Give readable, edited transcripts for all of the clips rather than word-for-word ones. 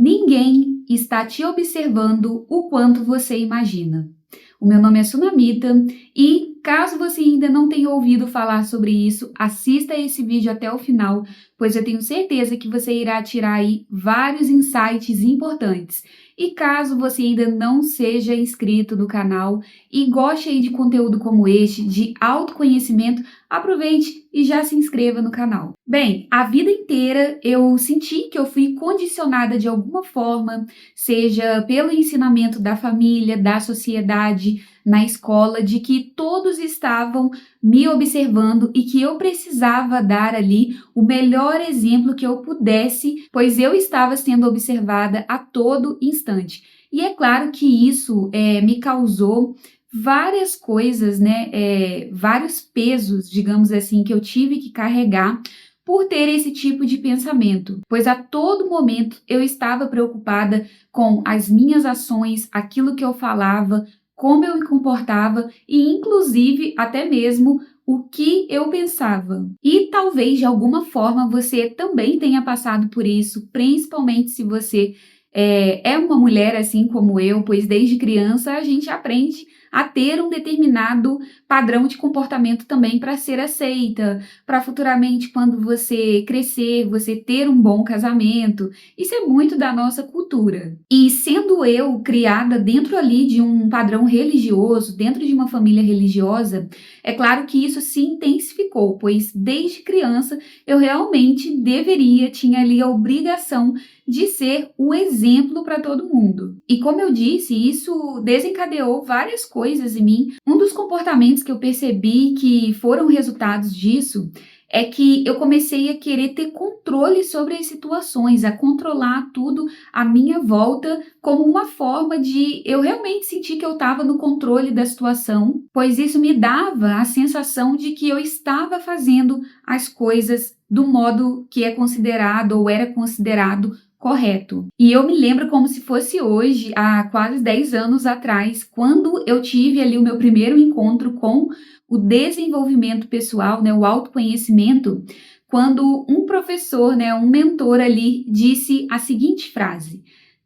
Ninguém está te observando o quanto você imagina. O meu nome é Sunamita e, caso você ainda não tenha ouvido falar sobre isso, assista esse vídeo até o final, pois eu tenho certeza que você irá tirar aí vários insights importantes. E caso você ainda não seja inscrito no canal e goste aí de conteúdo como este, de autoconhecimento, aproveite e já se inscreva no canal. Bem, a vida inteira eu senti que eu fui condicionada de alguma forma, seja pelo ensinamento da família, da sociedade, na escola, de que todos estavam me observando e que eu precisava dar ali o melhor exemplo que eu pudesse, pois eu estava sendo observada a todo instante. E é claro que isso me causou várias coisas, vários pesos, digamos assim, que eu tive que carregar por ter esse tipo de pensamento, pois a todo momento eu estava preocupada com as minhas ações, aquilo que eu falava, como eu me comportava e, inclusive, até mesmo o que eu pensava. E talvez de alguma forma você também tenha passado por isso, principalmente se você é uma mulher assim como eu, pois desde criança a gente aprende a ter um determinado padrão de comportamento também para ser aceita, para futuramente, quando você crescer, você ter um bom casamento. Isso é muito da nossa cultura. E sendo eu criada dentro ali de um padrão religioso, dentro de uma família religiosa, é claro que isso se intensificou, pois desde criança eu realmente tinha ali a obrigação de ser um exemplo para todo mundo. E como eu disse, isso desencadeou várias coisas em mim. Um dos comportamentos que eu percebi que foram resultados disso é que eu comecei a querer ter controle sobre as situações, a controlar tudo à minha volta como uma forma de eu realmente sentir que eu estava no controle da situação, pois isso me dava a sensação de que eu estava fazendo as coisas do modo que é considerado ou era considerado correto. E eu me lembro como se fosse hoje, há quase 10 anos atrás, quando eu tive ali o meu primeiro encontro com o desenvolvimento pessoal, o autoconhecimento, quando um professor, um mentor ali, disse a seguinte frase: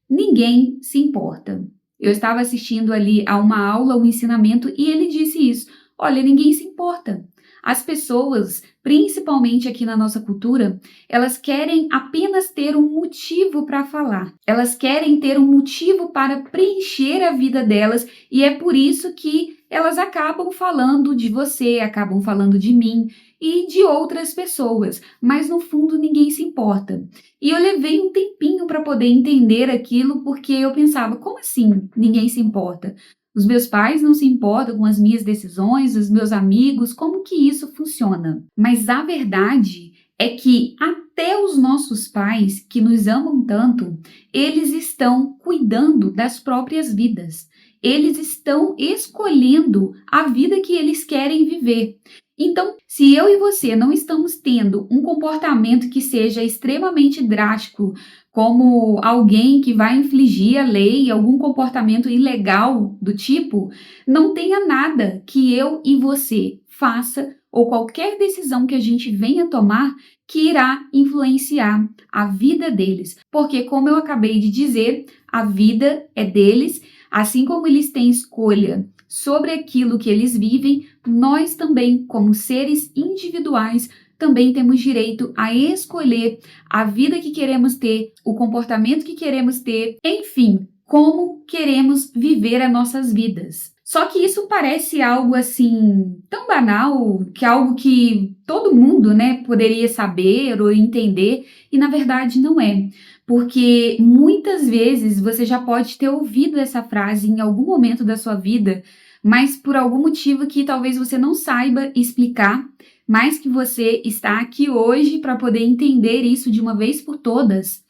ninguém se importa. Eu estava assistindo ali a uma aula, um ensinamento, e ele disse isso: olha, ninguém se importa. As pessoas, principalmente aqui na nossa cultura, elas querem apenas ter um motivo para falar. Elas querem ter um motivo para preencher a vida delas e é por isso que elas acabam falando de você, acabam falando de mim e de outras pessoas, mas no fundo ninguém se importa. E eu levei um tempinho para poder entender aquilo, porque eu pensava, como assim ninguém se importa? Os meus pais não se importam com as minhas decisões, os meus amigos, como que isso funciona? Mas a verdade é que até os nossos pais, que nos amam tanto, eles estão cuidando das próprias vidas. Eles estão escolhendo a vida que eles querem viver. Então, se eu e você não estamos tendo um comportamento que seja extremamente drástico, como alguém que vai infligir a lei, algum comportamento ilegal do tipo, não tenha nada que eu e você faça ou qualquer decisão que a gente venha tomar que irá influenciar a vida deles. Porque, como eu acabei de dizer, a vida é deles, assim como eles têm escolha sobre aquilo que eles vivem, nós também, como seres individuais, também temos direito a escolher a vida que queremos ter, o comportamento que queremos ter, enfim, como queremos viver as nossas vidas. Só que isso parece algo assim tão banal, que é algo que todo mundo, poderia saber ou entender, e na verdade não é. Porque muitas vezes você já pode ter ouvido essa frase em algum momento da sua vida, mas por algum motivo que talvez você não saiba explicar, mas que você está aqui hoje para poder entender isso de uma vez por todas,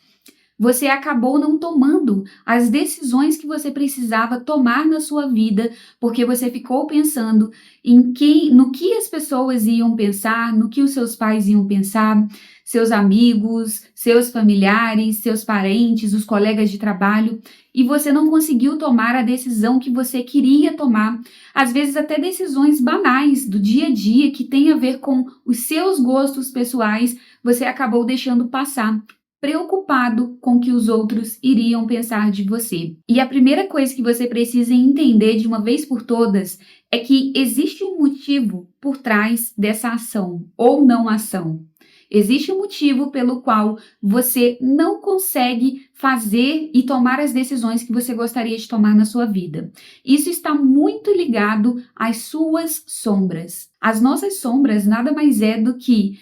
você acabou não tomando as decisões que você precisava tomar na sua vida, porque você ficou pensando no que as pessoas iam pensar, no que os seus pais iam pensar, seus amigos, seus familiares, seus parentes, os colegas de trabalho, e você não conseguiu tomar a decisão que você queria tomar. Às vezes até decisões banais do dia a dia que tem a ver com os seus gostos pessoais, você acabou deixando passar, preocupado com o que os outros iriam pensar de você. E a primeira coisa que você precisa entender de uma vez por todas é que existe um motivo por trás dessa ação ou não ação. Existe um motivo pelo qual você não consegue fazer e tomar as decisões que você gostaria de tomar na sua vida. Isso está muito ligado às suas sombras. As nossas sombras nada mais é do que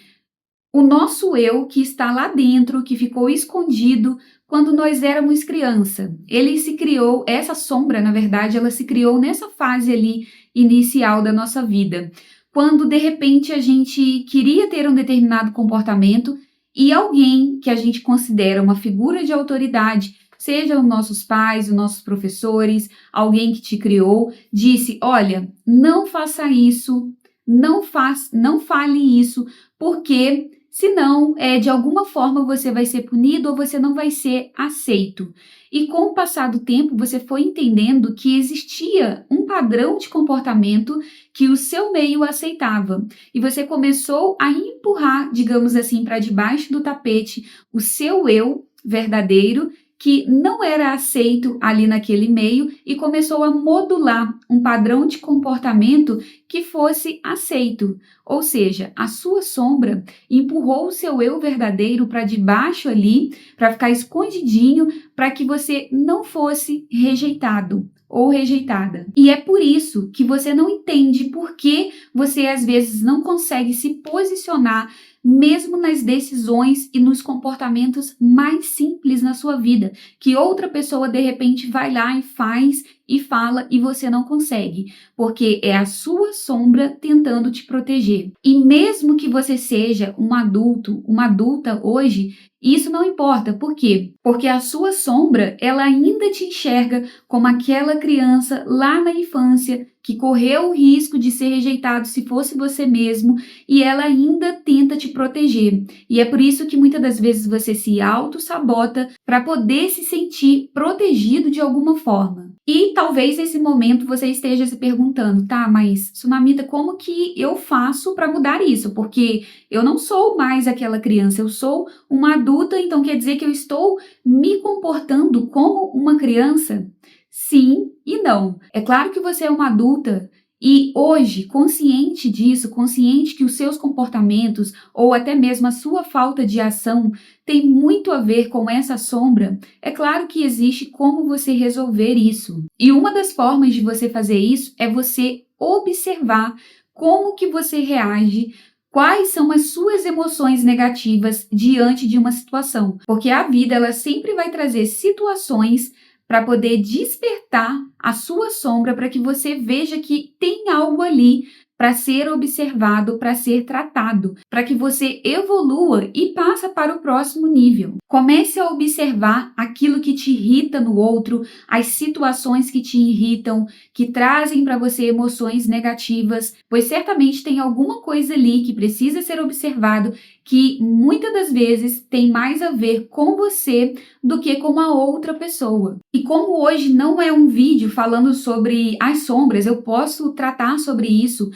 o nosso eu que está lá dentro, que ficou escondido quando nós éramos criança. Ele se criou, essa sombra, na verdade, ela se criou nessa fase ali inicial da nossa vida. Quando, de repente, a gente queria ter um determinado comportamento e alguém que a gente considera uma figura de autoridade, seja os nossos pais, os nossos professores, alguém que te criou, disse, olha, não faça isso, não fale isso, porque senão, de alguma forma você vai ser punido ou você não vai ser aceito. E com o passar do tempo, você foi entendendo que existia um padrão de comportamento que o seu meio aceitava. E você começou a empurrar, digamos assim, para debaixo do tapete o seu eu verdadeiro, que não era aceito ali naquele meio e começou a modular um padrão de comportamento que fosse aceito. Ou seja, a sua sombra empurrou o seu eu verdadeiro para debaixo ali, para ficar escondidinho, para que você não fosse rejeitado ou rejeitada. E é por isso que você não entende por que você às vezes não consegue se posicionar mesmo nas decisões e nos comportamentos mais simples na sua vida, que outra pessoa de repente vai lá e faz e fala e você não consegue, porque é a sua sombra tentando te proteger. E mesmo que você seja um adulto, uma adulta hoje, isso não importa. Por quê? Porque a sua sombra, ela ainda te enxerga como aquela criança lá na infância que correu o risco de ser rejeitado se fosse você mesmo e ela ainda tenta te proteger. E é por isso que muitas das vezes você se auto-sabota para poder se sentir protegido de alguma forma. E talvez nesse momento você esteja se perguntando, tá, mas Sunamita, como que eu faço para mudar isso? Porque eu não sou mais aquela criança, eu sou uma adulta, então quer dizer que eu estou me comportando como uma criança? Sim e não. É claro que você é uma adulta e hoje, consciente disso, consciente que os seus comportamentos ou até mesmo a sua falta de ação tem muito a ver com essa sombra, é claro que existe como você resolver isso. E uma das formas de você fazer isso é você observar como que você reage, quais são as suas emoções negativas diante de uma situação. Porque a vida, ela sempre vai trazer situações para poder despertar a sua sombra, para que você veja que tem algo ali para ser observado, para ser tratado, para que você evolua e passe para o próximo nível. Comece a observar aquilo que te irrita no outro, as situações que te irritam, que trazem para você emoções negativas, pois certamente tem alguma coisa ali que precisa ser observado, que muitas das vezes tem mais a ver com você do que com a outra pessoa. E como hoje não é um vídeo falando sobre as sombras, eu posso tratar sobre isso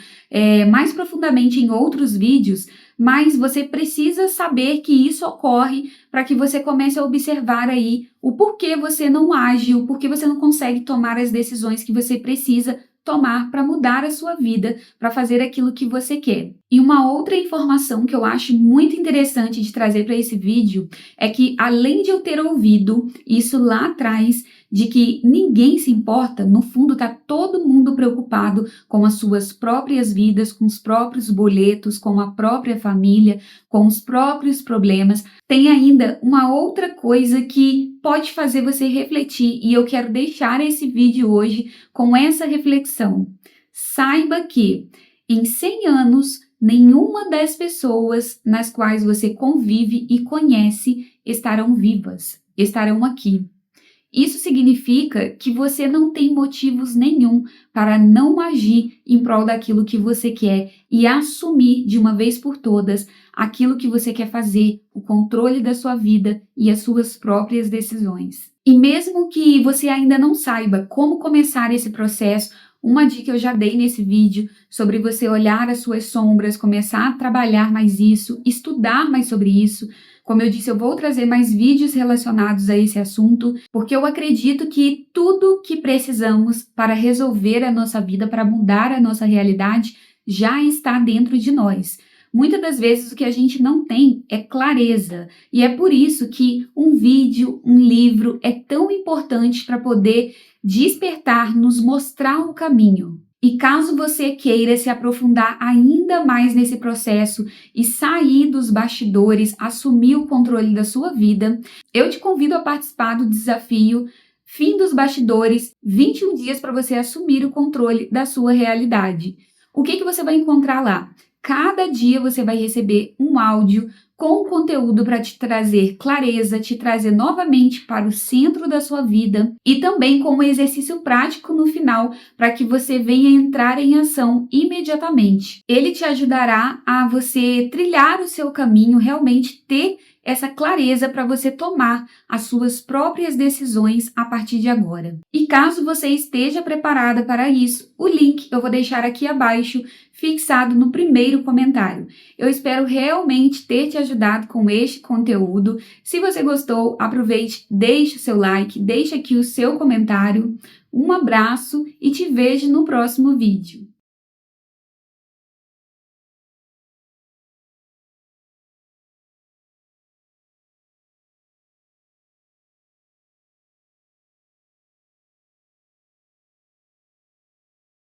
mais profundamente em outros vídeos, mas você precisa saber que isso ocorre para que você comece a observar aí o porquê você não age, o porquê você não consegue tomar as decisões que você precisa tomar para mudar a sua vida, para fazer aquilo que você quer. E uma outra informação que eu acho muito interessante de trazer para esse vídeo é que, além de eu ter ouvido isso lá atrás, de que ninguém se importa, no fundo está todo mundo preocupado com as suas próprias vidas, com os próprios boletos, com a própria família, com os próprios problemas. Tem ainda uma outra coisa que pode fazer você refletir e eu quero deixar esse vídeo hoje com essa reflexão. Saiba que em 100 anos, nenhuma das pessoas nas quais você convive e conhece estarão vivas, estarão aqui. Isso significa que você não tem motivos nenhum para não agir em prol daquilo que você quer e assumir de uma vez por todas aquilo que você quer fazer, o controle da sua vida e as suas próprias decisões. E mesmo que você ainda não saiba como começar esse processo, uma dica eu já dei nesse vídeo sobre você olhar as suas sombras, começar a trabalhar mais isso, estudar mais sobre isso, Como eu disse, eu vou trazer mais vídeos relacionados a esse assunto, porque eu acredito que tudo que precisamos para resolver a nossa vida, para mudar a nossa realidade, já está dentro de nós. Muitas das vezes o que a gente não tem é clareza, e é por isso que um vídeo, um livro é tão importante para poder despertar, nos mostrar o caminho. E caso você queira se aprofundar ainda mais nesse processo e sair dos bastidores, assumir o controle da sua vida, eu te convido a participar do desafio Fim dos Bastidores, 21 dias para você assumir o controle da sua realidade. O que você vai encontrar lá? Cada dia você vai receber um áudio com conteúdo para te trazer clareza, te trazer novamente para o centro da sua vida e também com um exercício prático no final para que você venha entrar em ação imediatamente. Ele te ajudará a você trilhar o seu caminho, realmente ter essa clareza para você tomar as suas próprias decisões a partir de agora. E caso você esteja preparada para isso, o link eu vou deixar aqui abaixo, fixado no primeiro comentário. Eu espero realmente ter te ajudado com este conteúdo. Se você gostou, aproveite, deixe o seu like, deixe aqui o seu comentário. Um abraço e te vejo no próximo vídeo.